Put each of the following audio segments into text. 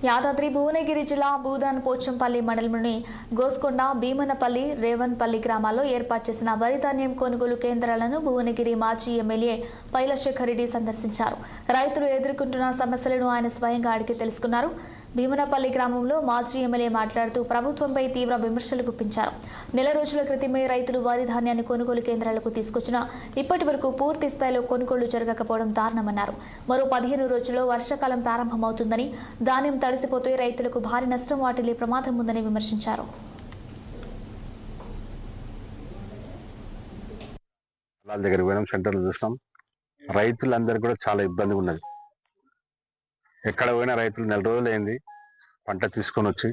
యాదాద్రి భువనగిరి జిల్లా భూదాన్ పోచంపల్లి మండలంలోని గోస్కొండ భీమనపల్లి రేవన్పల్లి గ్రామాల్లో ఏర్పాటు చేసిన వరి ధాన్యం కొనుగోలు కేంద్రాలను భువనగిరి మాజీ ఎమ్మెల్యే పైలశేఖర్ రెడ్డి సందర్శించారు. రైతులు ఎదుర్కొంటున్న సమస్యలను ఆయన స్వయంగా అడిగి తెలుసుకున్నారు. భీమనపల్లి గ్రామంలో మాజీ ఎమ్మెల్యే మాట్లాడుతూ ప్రభుత్వంపై తీవ్ర విమర్శలు గుప్పించారు. నెల రోజుల క్రితమే రైతులు వరి ధాన్యాన్ని కొనుగోలు కేంద్రాలకు తీసుకొచ్చినా ఇప్పటి వరకు పూర్తి స్థాయిలో కొనుగోలు జరగకపోవడం దారుణమన్నారు. మరో 15 రోజుల్లో వర్షాకాలం ప్రారంభమవుతుందని, ధాన్యం తడిసిపోతే రైతులకు భారీ నష్టం వాటిల్లే ప్రమాదం ఉందని విమర్శించారు. దగ్గర పోయినాం, సెంటర్లు చూసినాం. రైతులందరూ కూడా చాలా ఇబ్బంది ఉన్నది. ఎక్కడ పోయినా రైతులు నెల రోజులు అయింది పంట తీసుకొని వచ్చి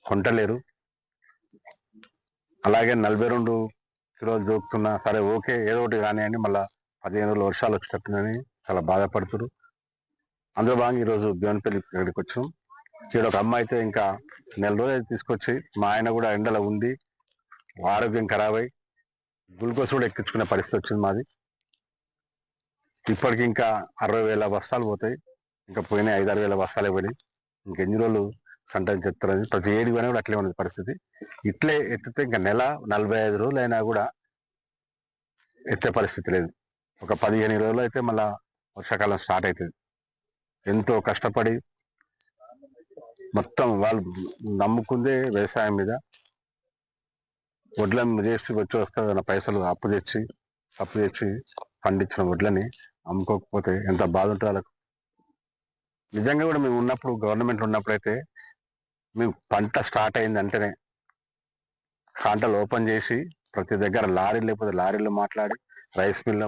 కొంటలేరు. అలాగే 42 కిలోలు దొరుకుతున్నా సరే ఓకే ఏదో ఒకటి కానివ్వండి, మళ్ళీ 15 రోజులు వర్షాలు వచ్చేటట్టునని చాలా బాధపడుతున్నారు. అందులో భాగంగా ఈరోజు భీమనపల్లి ఇక్కడికి వచ్చాం. ఇక్కడ ఒక అమ్మాయి అయితే ఇంకా నెల రోజులు అయితే తీసుకొచ్చి, మా ఆయన కూడా ఎండలో ఉంది, ఆరోగ్యం ఖరాబ్ అయి గ్లూకోజ్ కూడా ఎక్కించుకునే పరిస్థితి వచ్చింది మాది. ఇప్పటికి ఇంకా 60,000 బస్తాలు పోతాయి, ఇంకా పోయినా 5-6 వేల బస్తాలే పోయినాయి. ఇంకెన్ని రోజులు సంటని చెప్తారని ప్రతి ఏడు పోయినా కూడా అట్లే ఉన్నది పరిస్థితి. ఇట్లే ఎత్తితే ఇంకా నెల 45 రోజులు అయినా కూడా ఎత్తే పరిస్థితి లేదు. ఒక 15 రోజులు అయితే మళ్ళా వర్షాకాలం స్టార్ట్ అవుతుంది. ఎంతో కష్టపడి మొత్తం వాళ్ళు నమ్ముకుందే వ్యవసాయం మీద, వడ్లను చేసి వస్తే పైసలు అప్పు తెచ్చి పండించిన వడ్లని అమ్ముకోకపోతే ఎంత బాధ ఉంటుంది వాళ్ళకు. నిజంగా కూడా మేము ఉన్నప్పుడు, గవర్నమెంట్ ఉన్నప్పుడైతే మేము పంట స్టార్ట్ అయింది అంటేనే కాంటలు ఓపెన్ చేసి ప్రతి దగ్గర లారీలు లేకపోతే లారీలు మాట్లాడి రైస్ మిల్